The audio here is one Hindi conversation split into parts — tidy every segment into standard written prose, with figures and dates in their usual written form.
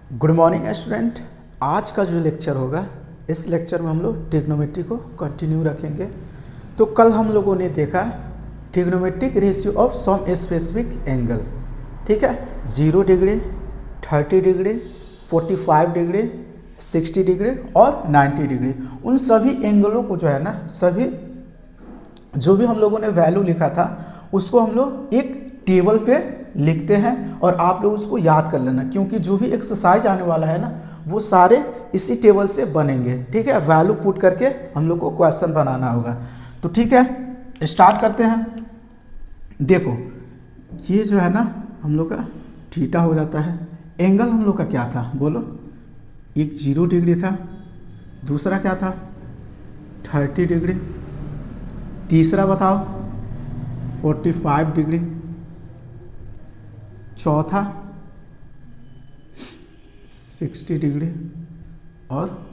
Good morning student. आज का जो लेक्चर होगा, इस लेक्चर में हम लोग ट्रिग्नोमेट्री को कंटिन्यू रखेंगे। तो कल हम लोगों ने देखा trigonometric ratio of some specific angle, ठीक है। 0 डिग्री, 30 डिग्री, 45 डिग्री, 60 डिग्री और 90 डिग्री। उन सभी एंगलों को जो है ना, सभी जो भी हम लोगों ने वैल्यू लिखा था उसको हम लोग एक टेबल पे लिखते हैं और आप लोग उसको याद कर लेना, क्योंकि जो भी एक्सरसाइज आने वाला है ना वो सारे इसी टेबल से बनेंगे, ठीक है। वैल्यू पुट करके हम लोग को क्वेश्चन बनाना होगा। तो ठीक है, स्टार्ट करते हैं। देखो ये जो है ना हम लोग का थीटा हो जाता है। एंगल हम लोग का क्या था बोलो? एक 0 डिग्री था, दूसरा क्या था 30 डिग्री, तीसरा बताओ 45 डिग्री, चौथा 60 डिग्री और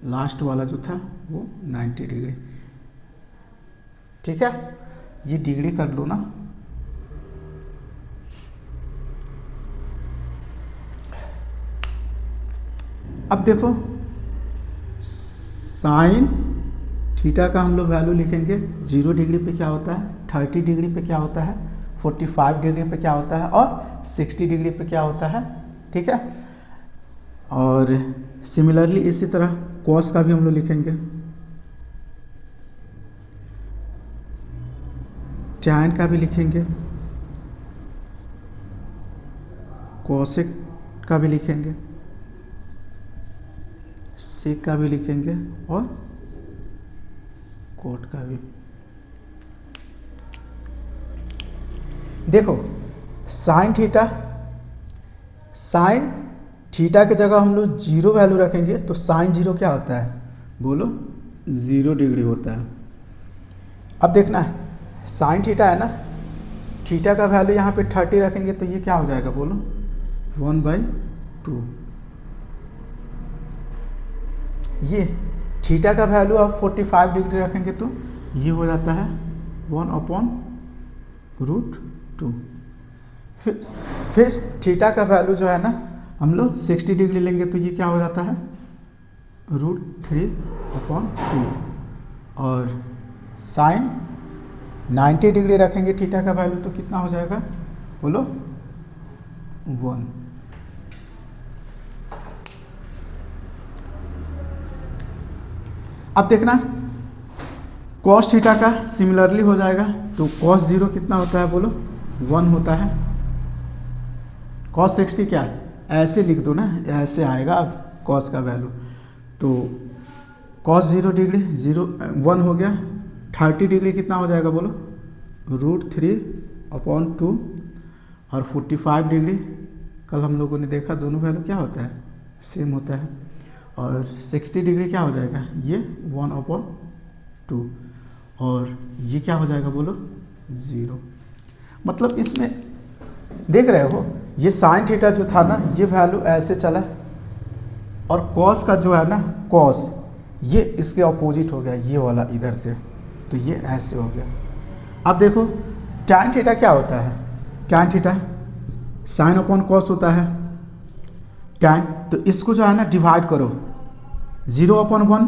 लास्ट वाला जो था वो 90 डिग्री, ठीक है। ये डिग्री कर लो ना। अब देखो साइन थीटा का हम लोग वैल्यू लिखेंगे। 0 डिग्री पे क्या होता है, 30 डिग्री पे क्या होता है, 45 डिग्री पे क्या होता है और 60 डिग्री पे क्या होता है, ठीक है। और सिमिलरली इसी तरह कॉस का भी हम लोग लिखेंगे, टैन का भी लिखेंगे, कोसेक का भी लिखेंगे, सेक का भी लिखेंगे और कोट का भी। देखो साइन थीटा की जगह हम लोग 0 वैल्यू रखेंगे तो साइन 0 क्या होता है बोलो? 0 डिग्री होता है। अब देखना है साइन थीटा है ना, थीटा का वैल्यू यहाँ पे 30 रखेंगे तो ये क्या हो जाएगा बोलो? 1/2। ये थीटा का वैल्यू आप 45 डिग्री रखेंगे तो ये हो जाता है 1/√2। फिर थीटा का वैल्यू जो है ना हम लोग 60 डिग्री लेंगे तो ये क्या हो जाता है √3/2। और साइन 90 डिग्री रखेंगे थीटा का वैल्यू तो कितना हो जाएगा बोलो? 1। अब देखना कॉस थीटा का सिमिलरली हो जाएगा तो कॉस 0 कितना होता है बोलो? 1 होता है। कॉस 60 क्या ऐसे लिख दो ना, ऐसे आएगा अब कॉस का वैल्यू। तो कॉस 0 डिग्री 1 हो गया। 30 डिग्री कितना हो जाएगा बोलो? √3/2। और 45 डिग्री कल हम लोगों ने देखा दोनों वैल्यू क्या होता है, सेम होता है। और 60 डिग्री क्या हो जाएगा? ये 1/2। और ये क्या हो जाएगा बोलो? 0। मतलब इसमें देख रहे हो ये साइन थीटा जो था ना ये वैल्यू ऐसे चला, और कॉस का जो है ना कॉस ये इसके अपोजिट हो गया, ये वाला इधर से, तो ये ऐसे हो गया। अब देखो टैन थीटा क्या होता है? Tan theta sine upon cos होता है टैन। तो इसको जो है ना डिवाइड करो, 0/1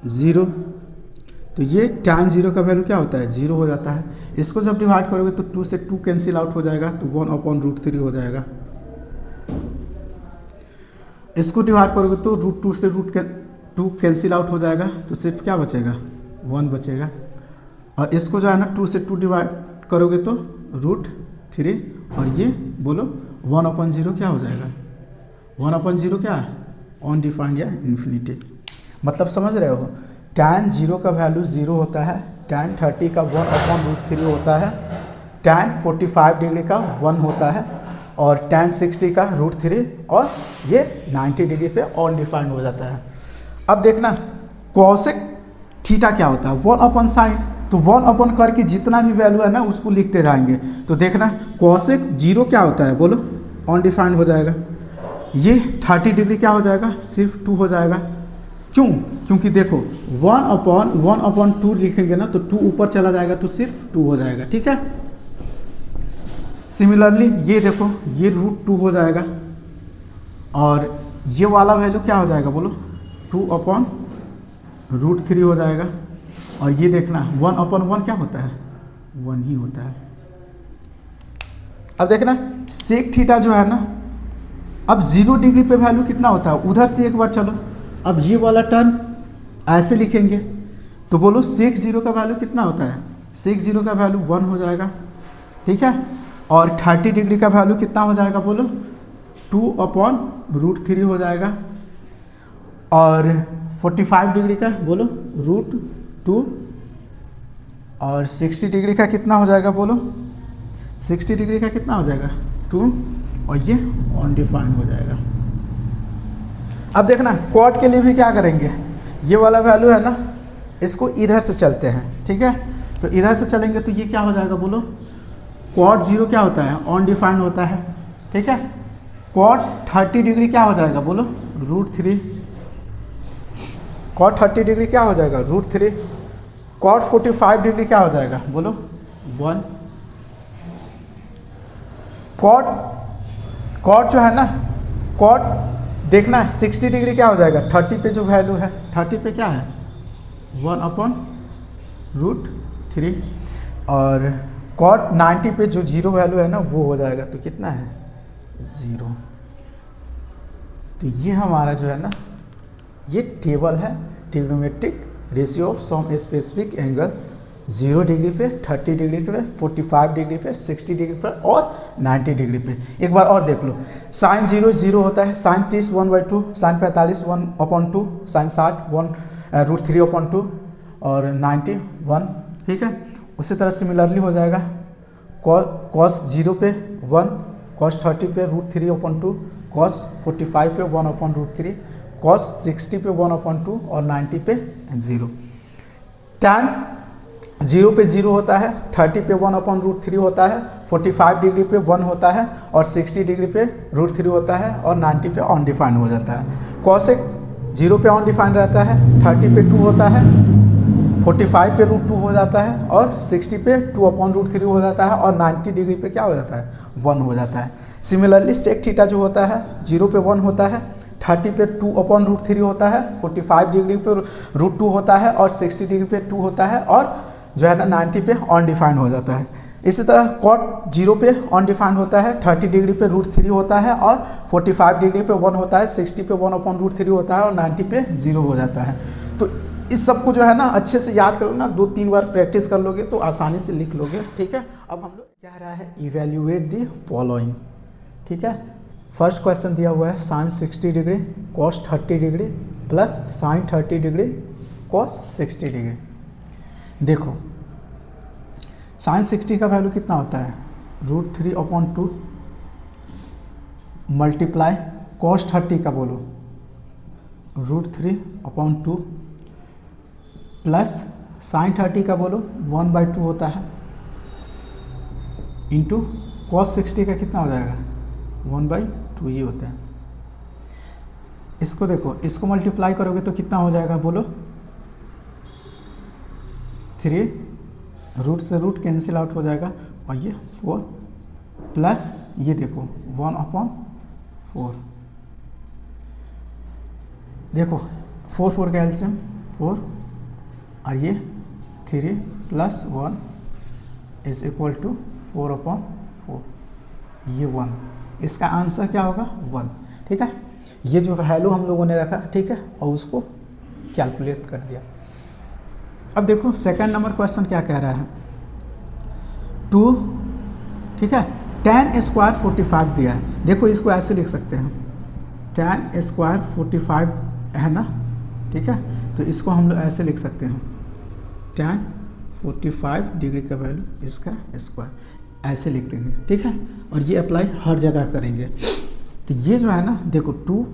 0, तो ये टैन 0 का वैल्यू क्या होता है? 0 हो जाता है। इसको जब डिवाइड करोगे तो 2 से 2 कैंसिल आउट हो जाएगा तो 1/√3 हो जाएगा। इसको डिवाइड करोगे तो √2 से √2 कैंसिल आउट हो जाएगा तो सिर्फ क्या बचेगा? 1 बचेगा। और इसको जो है ना 2 से 2 डिवाइड करोगे तो √3, और ये बोलो 1/0 क्या हो जाएगा? 1/0 क्या है? अनडिफाइंड या इन्फिनिटी। मतलब समझ रहे हो, टैन 0 का वैल्यू 0 होता है, टैन 30 का 1/√3 होता है, टैन 45 डिग्री का 1 होता है, और टैन 60 का √3, और ये 90 डिग्री पे अनडिफाइंड हो जाता है। अब देखना कॉसेक थीटा क्या होता है? 1/sin। तो 1 करके जितना भी वैल्यू है ना उसको लिखते जाएंगे। तो देखना कॉसेक 0 क्या होता है बोलो? अनडिफाइंड हो जाएगा। ये 30 डिग्री क्या हो जाएगा? सिर्फ 2 हो जाएगा। क्यों? क्योंकि देखो 1/2 लिखेंगे ना तो 2 ऊपर चला जाएगा तो सिर्फ 2 हो जाएगा, ठीक है। सिमिलरली ये देखो ये √2 हो जाएगा, और ये वाला वैल्यू क्या हो जाएगा बोलो, 2/√3 हो जाएगा। और ये देखना 1/1 क्या होता है, 1 ही होता है। अब देखना सेक थीटा जो है ना, अब 0 डिग्री पे वैल्यू कितना होता है, उधर से एक बार चलो, अब ये वाला टर्म ऐसे लिखेंगे तो बोलो सेक 0 का वैल्यू कितना होता है, सेक 0 का वैल्यू 1 हो जाएगा, ठीक है। और 30 डिग्री का वैल्यू कितना हो जाएगा बोलो, 2/√3 हो जाएगा। और 45 डिग्री का बोलो √2। और 60 डिग्री का कितना हो जाएगा बोलो, 60 डिग्री का कितना हो जाएगा 2, और ये अनडिफाइंड हो जाएगा। अब देखना क्वाड के लिए भी क्या करेंगे, ये वाला वैल्यू है ना, इसको इधर से चलते हैं, ठीक है। तो इधर से चलेंगे तो ये क्या हो जाएगा बोलो, क्वाड 0 क्या होता है, अनडिफाइंड होता है, ठीक है। क्वाड 30 डिग्री क्या हो जाएगा बोलो, √3। क्वाड 30 डिग्री क्या हो जाएगा, √3। क्वाड 45 डिग्री क्या हो जाएगा बोलो, 1। क्वाड जो है ना, क्वाड देखना है 60 डिग्री क्या हो जाएगा, 30 पे जो वैल्यू है, 30 पे क्या है 1/√3। और क्वाड 90 पे जो 0 वैल्यू है ना वो हो जाएगा, तो कितना है 0। तो ये हमारा जो है ना, ये टेबल है trigonometric ratio of some specific angle 0 degree पे, 30 डिग्री पे, 45 डिग्री पे, 60 डिग्री पे और 90 डिग्री पे। एक बार और देख लो, साइन 0 0 होता है, साइन 30 1/2, साइन 45 1/2, साइन 60 1√3/2 और 90 1, ठीक है। उसी तरह सिमिलरली हो जाएगा कॉस 0 पे 1, कॉस 30 पे √3/2, कॉस 45 पे 1/√3, कॉस 60 पे 1/2 और 90 पे 0। टैन 0 पे 0 होता है, 30 पे 1/√3 होता है, 45 डिग्री पे 1 होता है और 60 डिग्री पे √3 होता है और 90 पे अनडिफाइंड हो जाता है। कॉसेक 0 पे अनडिफाइंड रहता है, 30 पे 2 होता है, 45 पे √2 हो जाता है और 60 पे 2/√3 हो जाता है और 90 डिग्री पे क्या हो जाता है 1 हो जाता है। सिमिलरली सेक थीटा जो होता है 0 पे 1 होता है, 30 पे 2/√3 होता है, 45 डिग्री पे √2 होता है और 60 डिग्री पे 2 होता है और जो है ना 90 पे अनडिफाइंड हो जाता है। इसी तरह कॉट 0 पे अनडिफाइंड होता है, 30 डिग्री पे √3 होता है और 45 डिग्री पे 1 होता है, 60 पे 1/√3 होता है और 90 पे 0 हो जाता है। तो इस सब को जो है ना अच्छे से याद करो ना, 2-3 बार प्रैक्टिस कर लोगे तो आसानी से लिख लोगे, ठीक है। अब हम लोग क्या रहा है, इवेल्युएट दी फॉलोइंग, ठीक है। फर्स्ट क्वेश्चन दिया हुआ है sine 60 degree cos 30 degree plus sine 30 degree cos 60 degree. देखो साइन 60 का वैल्यू कितना होता है √3/2 मल्टीप्लाई कॉस 30 का बोलो √3/2 प्लस साइन 30 का बोलो 1/2 होता है इंटू कॉस 60 का कितना हो जाएगा 1/2 ये होता है। इसको देखो, इसको मल्टीप्लाई करोगे तो कितना हो जाएगा बोलो 3, रूट से रूट कैंसिल आउट हो जाएगा और ये 4 प्लस ये देखो 1/4। देखो 4 का एलसीएम 4 और ये 3 + 1 इज इक्वल टू 4/4, ये 1। इसका आंसर क्या होगा 1, ठीक है। ये जो वैल्यू हम लोगों ने रखा, ठीक है, और उसको कैलकुलेट कर दिया। अब देखो सेकंड नंबर क्वेश्चन क्या कह रहा है 2, ठीक है, tan² 45 दिया है। देखो इसको ऐसे लिख सकते हैं, tan² 45 है ना, ठीक है, तो इसको हम लोग ऐसे लिख सकते हैं tan 45 डिग्री का वैल्यू इसका स्क्वायर, ऐसे लिख देंगे, ठीक है। और ये अप्लाई हर जगह करेंगे। तो ये जो है ना देखो 2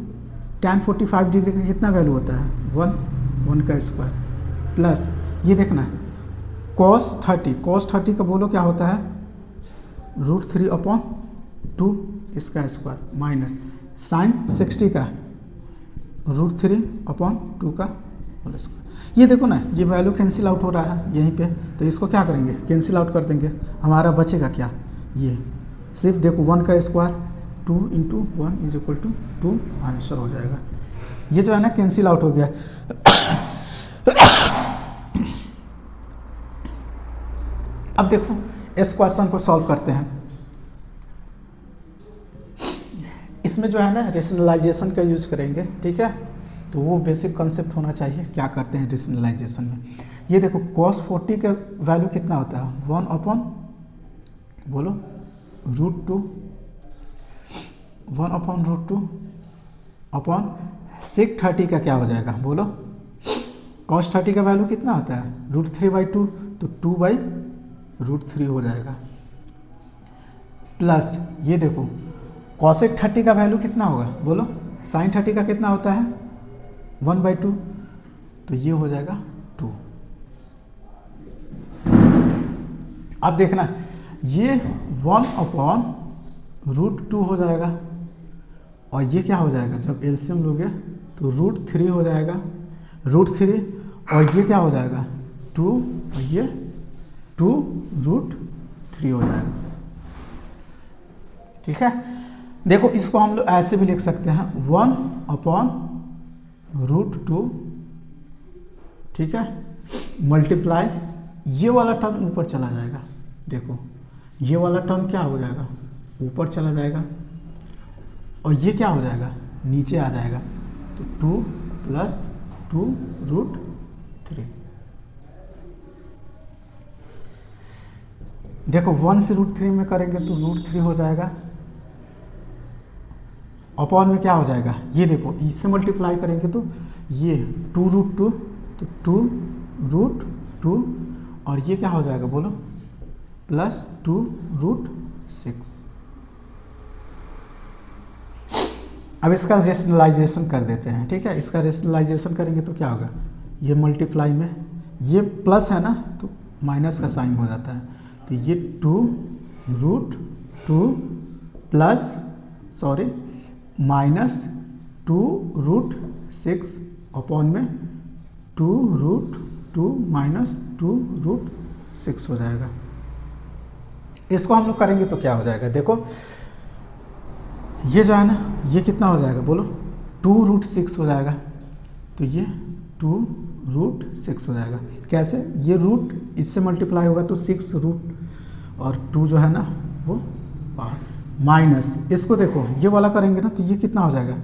tan 45 डिग्री का कितना वैल्यू होता है 1 का स्क्वायर प्लस ये देखना cos 30 का बोलो क्या होता है √3/2 इसका स्क्वायर माइनस साइन 60 का √3/2 का होल स्क्वायर। ये देखो ना ये वैल्यू कैंसिल आउट हो रहा है यहीं पे, तो इसको क्या करेंगे कैंसिल आउट कर देंगे। हमारा बचेगा क्या, ये सिर्फ देखो 1 का square 2 into 1 is equal to 2 answer हो जाएगा। ये जो है ना कैंसिल आउट हो गया। अब देखो इस क्वेश्चन को सॉल्व करते हैं। इसमें जो है ना रेशनलाइजेशन का यूज करेंगे, ठीक है। तो वो बेसिक कॉन्सेप्ट होना चाहिए। क्या करते हैं रेशनलाइजेशन में, ये देखो cos 40 का वैल्यू कितना होता है 1 अपॉन बोलो √2, 1 अपॉन √2 अपॉन sec 30 का क्या हो जाएगा बोलो। cos 30 का वैल्यू कितना होता है √3/2, तो 2/√3 हो जाएगा। प्लस ये देखो cosec 30 का वैल्यू कितना होगा बोलो। sin 30 का कितना होता है 1/2, तो ये हो जाएगा 2। अब देखना ये 1 अपॉन √2 हो जाएगा और ये क्या हो जाएगा जब एलसीएम लोगे तो √3 हो जाएगा, √3 और ये क्या हो जाएगा 2 और ये 2√3 हो जाएगा। ठीक है, देखो इसको हम लोग ऐसे भी लिख सकते हैं 1 अपॉन √2, ठीक है, मल्टीप्लाई ये वाला टर्म ऊपर चला जाएगा। देखो ये वाला टर्म क्या हो जाएगा ऊपर चला जाएगा और ये क्या हो जाएगा नीचे आ जाएगा, तो 2 + 2√3। देखो 1 से √3 में करेंगे तो √3 हो जाएगा, अपॉन में क्या हो जाएगा ये देखो इससे मल्टीप्लाई करेंगे तो ये 2√2, तो 2√2 और ये क्या हो जाएगा बोलो प्लस 2√6। अब इसका रेशनलाइजेशन कर देते हैं, ठीक है। इसका रेशनलाइजेशन करेंगे तो क्या होगा, ये मल्टीप्लाई में ये प्लस है ना तो माइनस का साइन हो जाता है, तो ये 2√2 प्लस माइनस 2√6 अपॉन में 2√2 माइनस 2√6 हो जाएगा। इसको हम लोग करेंगे तो क्या हो जाएगा, देखो ये जो है ना ये कितना हो जाएगा बोलो 2√6 हो जाएगा, तो ये 2√6 हो जाएगा। कैसे, ये रूट इससे मल्टीप्लाई होगा तो 6 रूट और 2 जो है ना वो माइनस, इसको देखो ये वाला करेंगे ना तो ये कितना हो जाएगा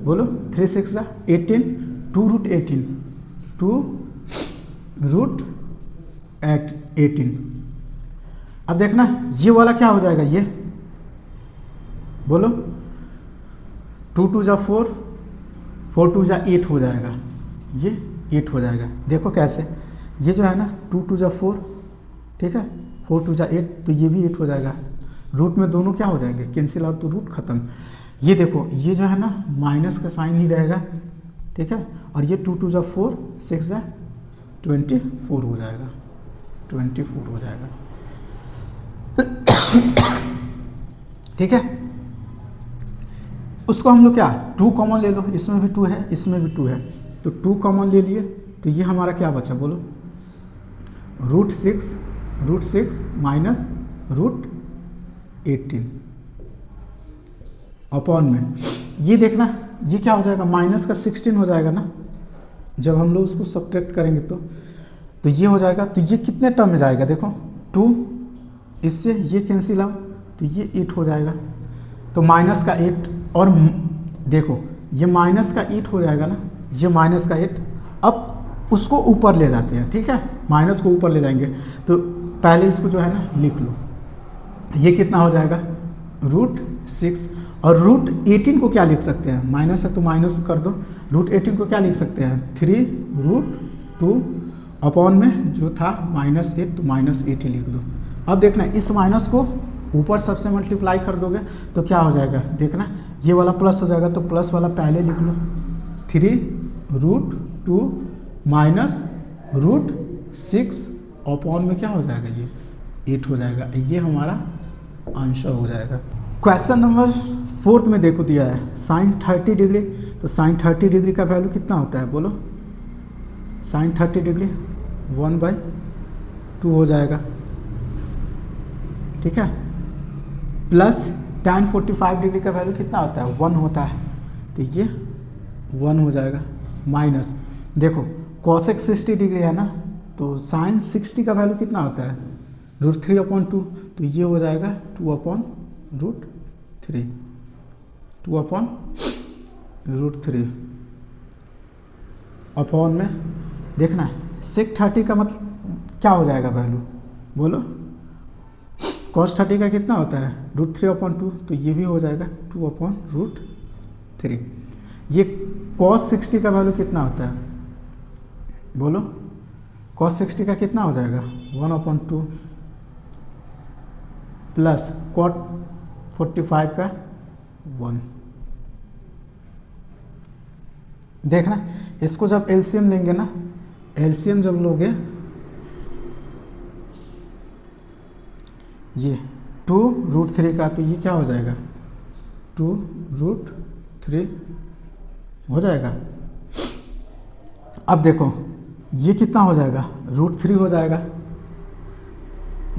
बोलो 3 6 18, 2√18, 2√18। अब देखना ये वाला क्या हो जाएगा, ये बोलो 2 2 जा 4, 4 2 जा 8 हो जाएगा, ये 8 हो जाएगा। देखो कैसे, ये जो है ना 2 2 जा 4, ठीक है, 4 2 जा 8, तो ये भी 8 हो जाएगा। रूट में दोनों क्या हो जाएंगे कैंसिल आउट, तो रूट खत्म। ये देखो ये जो है ना माइनस का साइन ही रहेगा, ठीक है, और ये 2 2 जा 4, 6 जा 24 हो जाएगा, 24 हो जाएगा। ठीक है, उसको हम लोग क्या 2 कॉमन ले लो, इसमें भी 2 है इसमें भी 2 है, तो 2 कॉमन ले लिए तो ये हमारा क्या बचा बोलो √6 माइनस √18 अपॉन में ये देखना ये क्या हो जाएगा माइनस का 16 हो जाएगा ना, जब हम लोग उसको सब्ट्रैक्ट करेंगे तो ये हो जाएगा। तो ये कितने टर्म में जाएगा देखो 2, इससे ये कैंसिल आउट तो ये 8 हो जाएगा, तो माइनस का 8 और देखो ये माइनस का 8 हो जाएगा ना, ये माइनस का 8। अब उसको ऊपर ले जाते हैं, ठीक है, माइनस को ऊपर ले जाएंगे तो पहले इसको जो है ना लिख लो, ये कितना हो जाएगा √6 और √18 को क्या लिख सकते हैं, माइनस है तो माइनस कर दो, √18 को क्या लिख सकते हैं 3√2 अपॉन में जो था -8 तो -8 ही लिख दो। अब देखना इस माइनस को ऊपर सबसे मल्टीप्लाई कर दोगे तो क्या हो जाएगा, देखना ये वाला प्लस हो जाएगा तो प्लस वाला पहले लिख लो, 3√2 माइनस √6 अपॉन में क्या हो जाएगा ये 8 हो जाएगा। ये हमारा आंसर हो जाएगा। क्वेश्चन नंबर 4 में देखो दिया है sin 30 डिग्री, तो sin 30 डिग्री का वैल्यू कितना होता है बोलो, sin 30 डिग्री 1/2 हो जाएगा, ठीक है, प्लस tan 45 डिग्री का वैल्यू कितना होता है, 1 होता है, तो ये 1 हो जाएगा। माइनस देखो cosec 60 डिग्री है ना, तो sin 60 का वैल्यू कितना होता है, √3/2, तो ये हो जाएगा 2/√3, 2/√3 अपॉन में देखना है sec 30 का मतलब क्या हो जाएगा वैल्यू, बोलो। cos 30 का कितना होता है, √3/2, तो ये भी हो जाएगा 2/√3। ये cos 60 का वैल्यू कितना होता है, बोलो। cos 60 का कितना हो जाएगा, 1/2 प्लस cot 45 का 1। देखना इसको जब एलसीएम लेंगे ना, एलसीएम जब लोगे ये 2√3 का, तो ये क्या हो जाएगा, 2√3 हो जाएगा। अब देखो ये कितना हो जाएगा, √3 हो जाएगा,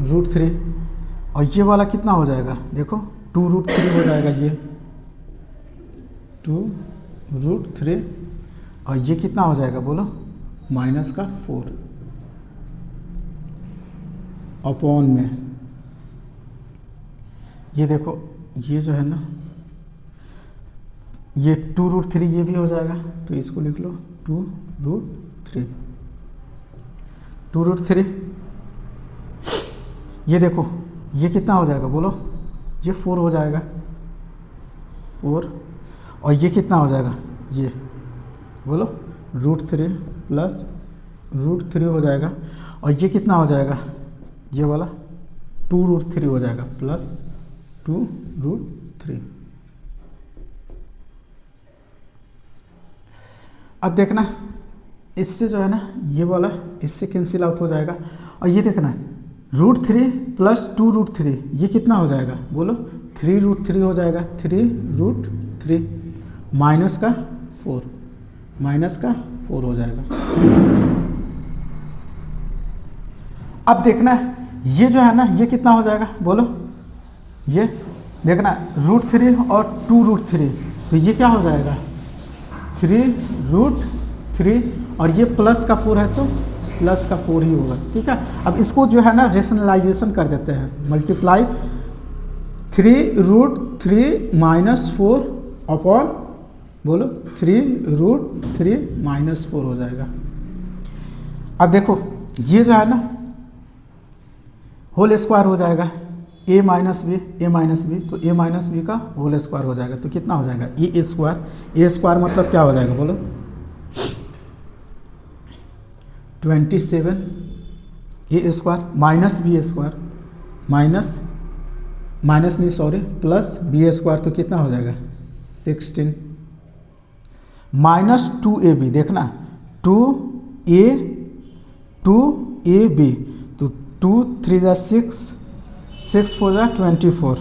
√3, और ये वाला कितना हो जाएगा, देखो 2√3 हो जाएगा, ये 2√3, और ये कितना हो जाएगा बोलो, -4 अपॉन में ये देखो ये जो है ना, ये 2√3 ये भी हो जाएगा, तो इसको लिख लो 2√3, 2√3। ये देखो ये कितना हो जाएगा बोलो, ये 4 हो जाएगा, 4, और ये कितना हो जाएगा, ये बोलो √3 प्लस √3 हो जाएगा, और ये कितना हो जाएगा, ये वाला 2√3 हो जाएगा प्लस 2√3। अब देखना इससे जो है ना ये वाला इससे कैंसिल आउट हो जाएगा, और ये देखना √3 प्लस 2√3 ये कितना हो जाएगा बोलो, 3√3 हो जाएगा, 3√3 माइनस का 4 हो जाएगा। अब देखना ये जो है ना ये कितना हो जाएगा बोलो, ये देखना √3 और 2√3, तो ये क्या हो जाएगा 3√3, और ये प्लस का 4 है तो प्लस का 4 ही होगा, ठीक है। अब इसको जो है ना रेशनलाइजेशन कर देते हैं, मल्टीप्लाई 3√3 -4 अपॉन बोलो 3√3 -4 हो जाएगा। अब देखो ये जो है ना होल स्क्वायर हो जाएगा, a माइनस बी, तो a माइनस बी का होल स्क्वायर हो जाएगा, तो कितना हो जाएगा ए स्क्वायर मतलब क्या हो जाएगा बोलो 27 a square minus B square minus नहीं सॉरी प्लस बी स्क्वायर, तो कितना हो जाएगा 16 माइनस 2ab, देखना 2ab, तो 2 3 जा 6 4 जा 24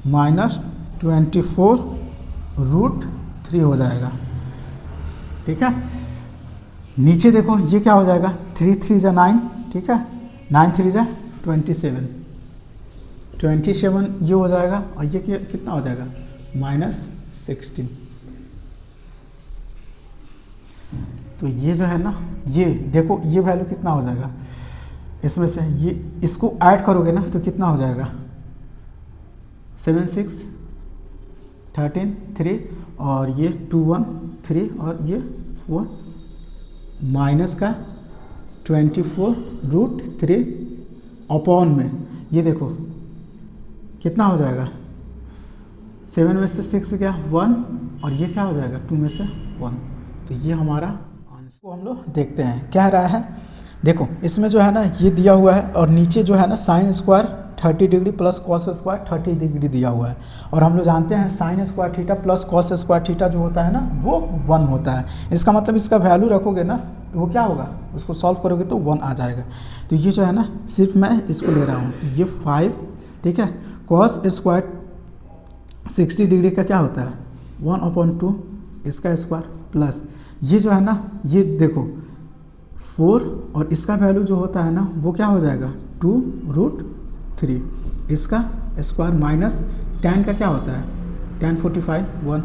-24√3 हो जाएगा, ठीक है। नीचे देखो ये क्या हो जाएगा 3 3 जा 9, ठीक है, 9 3 जा 27 ये हो जाएगा, और ये कितना हो जाएगा -16। तो ये जो है ना ये देखो ये वैल्यू कितना हो जाएगा, इसमें से ये इसको ऐड करोगे ना तो कितना हो जाएगा 7 6 13 3, और ये 2 1 3, और ये 4 माइनस का 24√3 अपॉन में ये देखो कितना हो जाएगा 7 में से 6 गया 1, और ये क्या हो जाएगा 2 में से 1, तो ये हमारा आंसर को हम लोग देखते हैं क्या रहा है। देखो इसमें जो है ना ये दिया हुआ है, और नीचे जो है ना sine square 30 degree plus cos square 30 degree दिया हुआ है, और हम लोग जानते हैं sine square theta plus cos square theta जो होता है ना वो 1 होता है। इसका मतलब इसका वैल्यू रखोगे ना तो वो क्या होगा, उसको सॉल्व करोगे तो 1 आ जाएगा। तो ये जो है ना सिर्फ मैं इसको ले रहा हूँ, तो ये 5, ठीक है। कॉस स्क्वायर 60 डिग्री का क्या होता है 1/2 इसका स्क्वायर, प्लस ये जो है ना ये देखो 4, और इसका वैल्यू जो होता है ना वो क्या हो जाएगा 2√3 इसका स्क्वायर माइनस tan का क्या होता है, tan 45 1,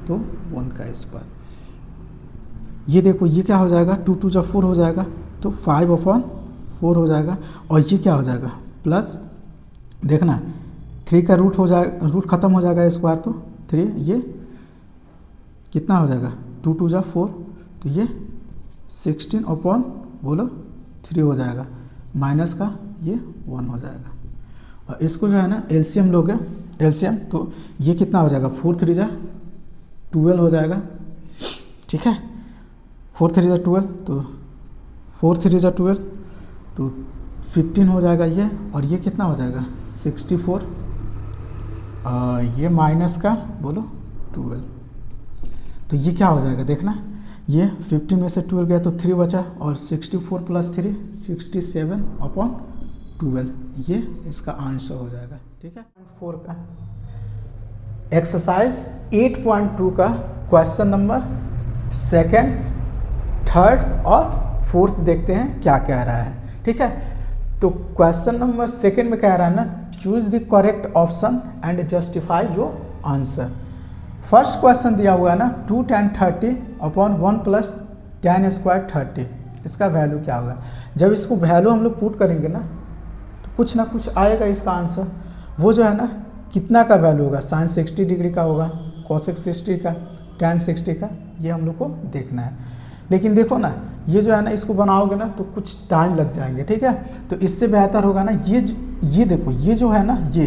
तो 1 का स्क्वायर। ये देखो ये क्या हो जाएगा, 2 2 जब 4 हो जाएगा तो 5/4 हो जाएगा, और ये क्या हो जाएगा प्लस, देखना 3 का रूट हो जाएगा, रूट खत्म हो जाएगा स्क्वायर, तो 3, ये कितना हो जाएगा 2 2 जा 4, तो ये 16 बोलो 3 हो जाएगा, माइनस का ये 1 हो जाएगा। और इसको जो है ना एलसीएम लोगे, एलसीएम तो ये कितना हो जाएगा 4 3 जा 12 हो जाएगा, ठीक है, 4 3 जा 12, तो 4 3 जा 12 तो 15 हो जाएगा ये, और ये कितना हो जाएगा 64, ये माइनस का बोलो 12, तो ये क्या हो जाएगा देखना, ये 15 में से 12 गया तो 3 बचा, और 64 + 3 67/12, ये इसका आंसर हो जाएगा, ठीक है। 4 का एक्सरसाइज 8.2 का क्वेश्चन नंबर 2nd, 3rd और 4th देखते हैं क्या कह रहा है, ठीक है। तो क्वेश्चन नंबर 2nd में कह रहा है ना, choose the correct option and justify your answer. First question दिया हुआ है ना 2 tan 30/1 + tan स्क्वायर 30, इसका वैल्यू क्या होगा। जब इसको वैल्यू हम लोग पुट करेंगे ना तो कुछ ना कुछ आएगा इसका आंसर। वो जो है ना कितना का वैल्यू होगा, साइन 60 डिग्री का होगा, कोसेक 60 का, tan 60 का, ये हम लोग को देखना है। लेकिन देखो ना ये जो है ना इसको बनाओगे ना तो कुछ टाइम लग जाएंगे, ठीक है। तो इससे बेहतर होगा ना ये देखो ये जो है ना ये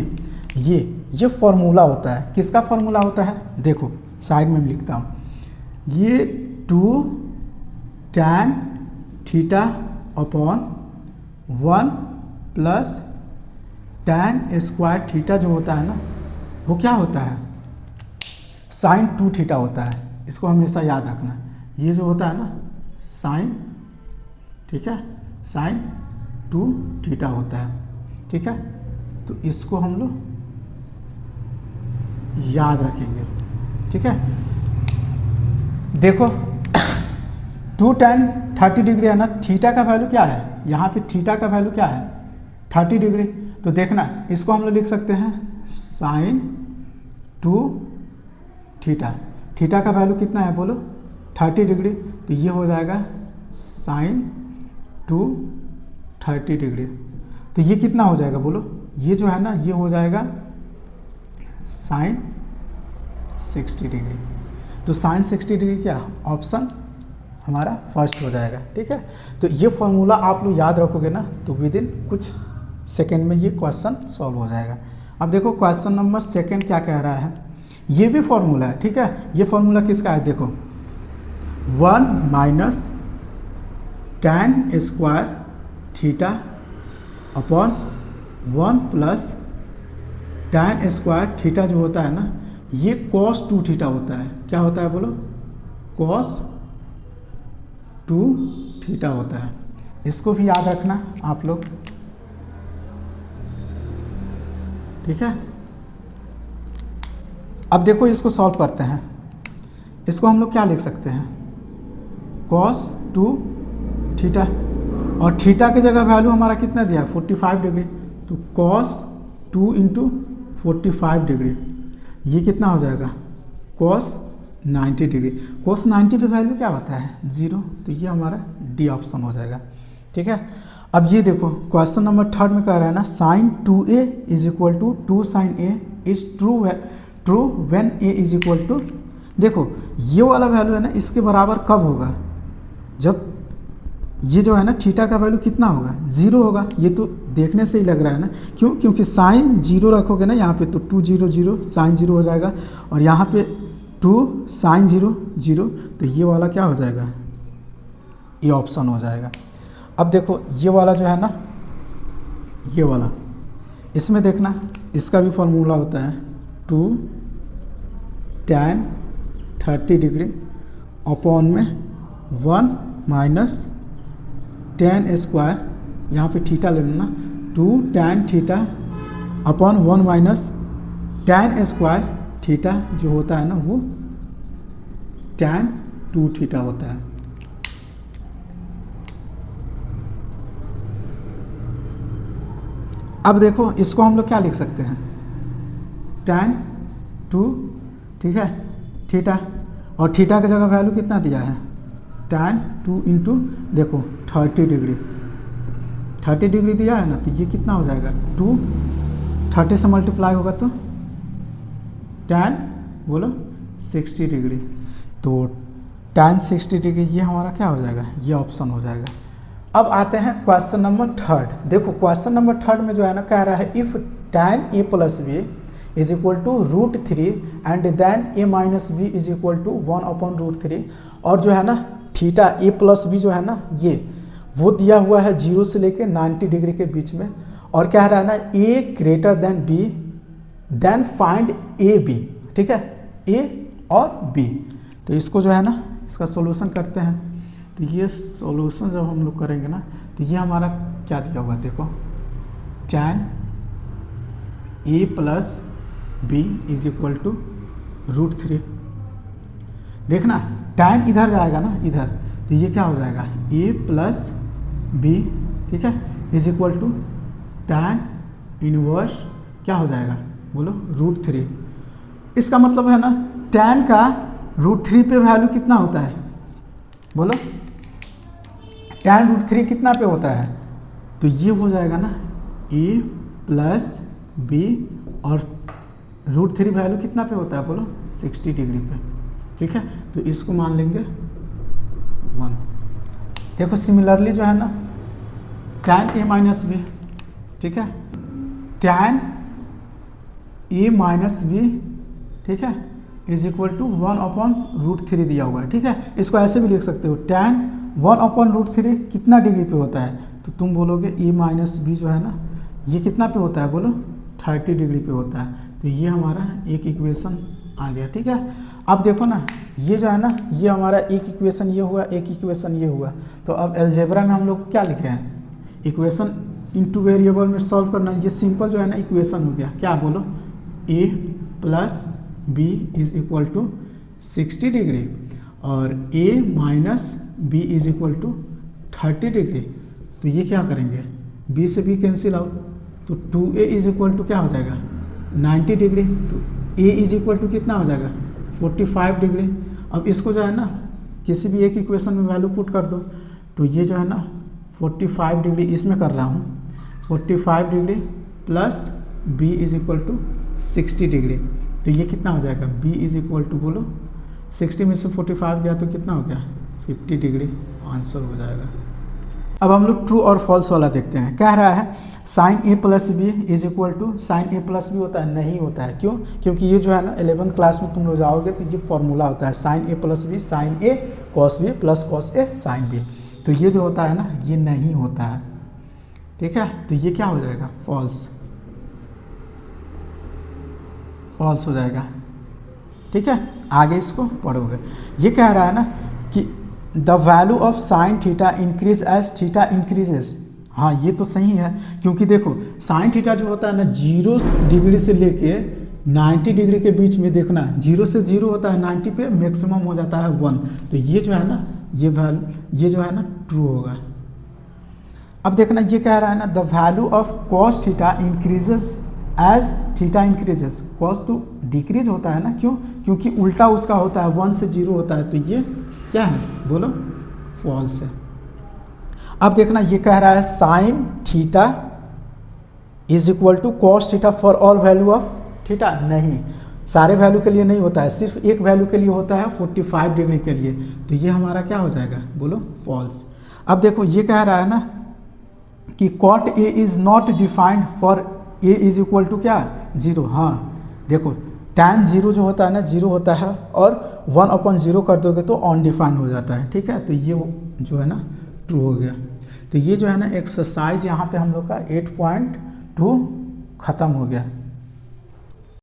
फॉर्मूला होता है, किसका फॉर्मूला होता है, देखो साइड में लिखता हूँ, ये 2 tan θ/1 + tan स्क्वायर थीटा जो होता है ना वो क्या होता है, sin 2θ होता है। इसको हमेशा याद रखना, ये जो होता है ना sin, ठीक है, sin 2θ होता है, ठीक है। तो इसको हम लोग याद रखेंगे, ठीक है। देखो 2 tan 30 डिग्री है ना, थीटा का वैल्यू क्या है, यहाँ पे थीटा का वैल्यू क्या है 30 डिग्री, तो देखना इसको हम लोग लिख सकते हैं sin 2θ। थीटा का वैल्यू कितना है बोलो 30 डिग्री, तो ये हो जाएगा sin 230 डिग्री। तो ये कितना हो जाएगा बोलो, ये जो है ना ये हो जाएगा sin 60 डिग्री। तो sin 60 डिग्री क्या ऑप्शन हमारा फर्स्ट हो जाएगा, ठीक है। तो ये फॉर्मूला आप लोग याद रखोगे ना तो विद इन कुछ सेकेंड में ये क्वेश्चन सॉल्व हो जाएगा। अब देखो क्वेश्चन नंबर 2 क्या कह रहा है, ये भी फॉर्मूला है, ठीक है। ये फॉर्मूला किसका है, देखो 1 - tan square θ/1 + tan square theta जो होता है ना ये cos 2θ होता है। क्या होता है बोलो, cos 2θ होता है। इसको भी याद रखना आप लोग, ठीक है। अब देखो इसको सॉल्व करते हैं, इसको हम लोग क्या लिख सकते हैं cos 2θ, और थीटा की जगह वैल्यू हमारा कितना दिया है 45 डिग्री, तो cos 2 × 45 डिग्री, ये कितना हो जाएगा cos 90 डिग्री। cos 90 पे वैल्यू क्या होता है 0, तो ये हमारा डी ऑप्शन हो जाएगा, ठीक है। अब ये देखो क्वेश्चन नंबर 3 में कह रहा है ना sin 2a = 2 sin a is true when a = देखो ये वाला वैल्यू है ना इसके बराबर कब होगा, जब ये जो है ना थीटा का वैल्यू कितना होगा 0 होगा। ये तो देखने से ही लग रहा है ना, क्यों, क्योंकि साइन 0 रखोगे ना यहाँ पे तो 2 0 0 साइन 0 हो जाएगा, और यहाँ पे 2 sin 0 0, तो ये वाला क्या हो जाएगा, ये ऑप्शन हो जाएगा। अब देखो ये वाला जो है ना ये वाला, इसमें देखना इसका भी फॉर्मूला होता है 2 tan 30 डिग्री अपॉन में 1 - tan स्क्वायर, यहाँ पे थीटा ले लेना 2 tan θ/1 - tan स्क्वायर थीटा जो होता है ना वो tan 2θ होता है। अब देखो इसको हम लोग क्या लिख सकते हैं tan 2, ठीक है, थीटा, और थीटा की जगह वैल्यू कितना दिया है tan 2 इंटू देखो 30 डिग्री, 30 डिग्री दिया है ना, तो ये कितना हो जाएगा 2, 30 से मल्टीप्लाई होगा तो tan बोलो 60 डिग्री, तो tan 60 डिग्री ये हमारा क्या हो जाएगा, ये ऑप्शन हो जाएगा। अब आते हैं क्वेश्चन नंबर 3। देखो क्वेश्चन नंबर 3 में जो है ना कह रहा है if tan a plus B is equal to √3 and then a minus B is equal to 1/√3, और जो है ना थीटा a प्लस बी जो है ना ये वो दिया हुआ है 0 से लेके 90 डिग्री के बीच में, और कह रहा है ना a greater than b then find A B, ठीक है, a और b। तो इसको जो है ना इसका सॉल्यूशन करते हैं, तो ये सॉल्यूशन जब हम लोग करेंगे ना तो ये हमारा क्या दिया हुआ है देखो tan a plus B is equal to √3, देखना tan इधर जाएगा ना इधर, तो ये क्या हो जाएगा a प्लस बी, ठीक है, is equal to tan inverse क्या हो जाएगा बोलो √3। इसका मतलब है ना tan का √3 पे वैल्यू कितना होता है बोलो, tan √3 कितना पे होता है, तो ये हो जाएगा ना a प्लस बी, और √3 वैल्यू कितना पे होता है बोलो 60 डिग्री पे, ठीक है, तो इसको मान लेंगे 1। देखो सिमिलरली जो है ना tan a माइनस बी, ठीक है, tan a माइनस बी, ठीक है, इज इक्वल टू 1/√3 दिया हुआ है, ठीक है। इसको ऐसे भी लिख सकते हो tan 1/√3 कितना डिग्री पे होता है, तो तुम बोलोगे a माइनस बी जो है ना ये कितना पे होता है बोलो 30 डिग्री पे होता है, तो ये हमारा एक इक्वेशन आ गया, ठीक है। अब देखो ना ये जो है ना ये हमारा एक इक्वेशन ये हुआ, एक इक्वेशन ये हुआ, तो अब अलजेब्रा में हम लोग क्या लिखे हैं इक्वेशन इनटू वेरिएबल में सॉल्व करना, ये सिंपल जो है ना इक्वेशन हो गया, क्या बोलो a plus B is equal to 60 degree और a minus B is equal to 30 degree, तो ये क्या करेंगे b से b कैंसिल आउट, तो 2a इज इक्वल टू क्या हो जाएगा 90 डिग्री, तो a इज इक्वल टू कितना हो जाएगा 45 डिग्री। अब इसको जो है ना किसी भी एक इक्वेशन में वैल्यू पुट कर दो, तो ये जो है ना 45 डिग्री इसमें कर रहा हूँ, 45 degree plus b is equal to 60 degree, तो ये कितना हो जाएगा b इज इक्वल टू बोलो 60 में से 45 गया तो कितना हो गया 50 डिग्री, आंसर हो जाएगा। अब हम लोग ट्रू और फॉल्स वाला देखते हैं। कह रहा है sine a plus B is equal to sine a plus B होता है, नहीं होता है, क्यों, क्योंकि ये जो है ना 11th क्लास में तुम लोग जाओगे तो ये फॉर्मूला होता है sine a plus B sine a cos B plus cos a sine B, तो ये जो होता है ना ये नहीं होता है, ठीक है, तो ये क्या हो जाएगा फॉल्स, फॉल्स हो जाएगा, ठीक है। आगे इसको पढ़ोगे, ये कह रहा है ना कि the value of sine theta increase as theta increases, हाँ ये तो सही है, क्योंकि देखो साइन थीटा जो होता है ना 0 डिग्री से लेके 90 डिग्री के बीच में, देखना 0 से 0 होता है 90 पे मैक्सिमम हो जाता है 1, तो ये जो है ना ये वैल्यू ये जो है ना ट्रू होगा। अब देखना ये कह रहा है ना the value of cos theta increases as theta increases, cos तो डिक्रीज होता है ना, क्यों, क्योंकि उल्टा उसका होता है 1 से 0 होता है, तो ये क्या है बोलो फॉल्स है। अब देखना ये कह रहा है sine theta is equal to cos theta for all value of theta, नहीं सारे वैल्यू के लिए नहीं होता है, सिर्फ एक वैल्यू के लिए होता है 45 डिग्री के लिए, तो ये हमारा क्या हो जाएगा बोलो फॉल्स। अब देखो ये कह रहा है ना कि cot A is not defined for A is equal to क्या 0, हाँ देखो tan 0 जो होता है ना 0 होता है और 1/0 कर दोगे तो अनडिफाइंड हो जाता है, ठीक है, तो ये जो है ना ट्रू हो गया। तो ये जो है ना एक्सरसाइज यहाँ पे हम लोग का 8.2 खत्म हो गया।